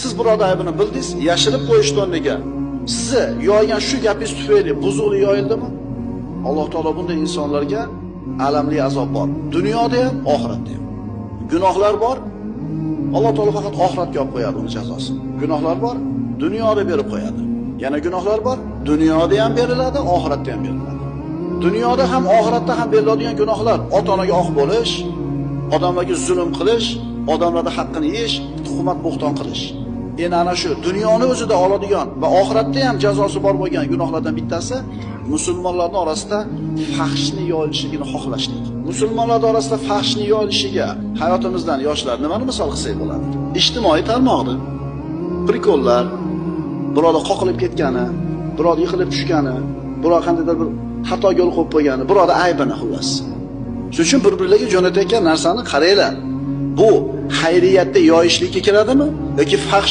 Siz birodar aybini bildingiz, yashirib qo'yishdi o'rniga. Sizni yoygan shu gapingiz tufayli buzuqlik yoyildimi? Alloh taolo bunday insonlarga alamli azob bor. Dunyoda ham, oxiratda ham. Gunohlar bor. Alloh taolo faqat oxiratga olib qo'yadi uni jazosini. Gunohlar bor, dunyoda berib qo'yadi. Yana gunohlar bor, dunyoda ham beriladi, oxiratda ham beriladi. Dunyoda ham, oxiratda ham beriladigan gunohlar ota-onaga oq bo'lish, odamlarga zulm qilish, odamlarning haqqini yeyish, tuhmat bo'xton qilish. Endi ana shu dunyoni o'zida oladigan va oxiratda ham jazosi bor bo'lgan gunohlardan bittasi musulmonlarning orasida fahshni yoyilishligini xohlashlik. Musulmonlar orasida fahshni yoyilishiga hayotimizdan yoshlar nimani misol qilsak bo'ladi? Ijtimoiy tarmoqni, prikollar, birovda qoqilib ketgani, birovda yiqilib tushgani, birov qandaydir bir xato yo'l qo'yib qo'ygani, birovda aybini xullas. Shuning uchun bir-birlarga jo'natayotgan narsani qaranglar. Bu xayriyatda yoyishlikka kiradimi yoki fahsh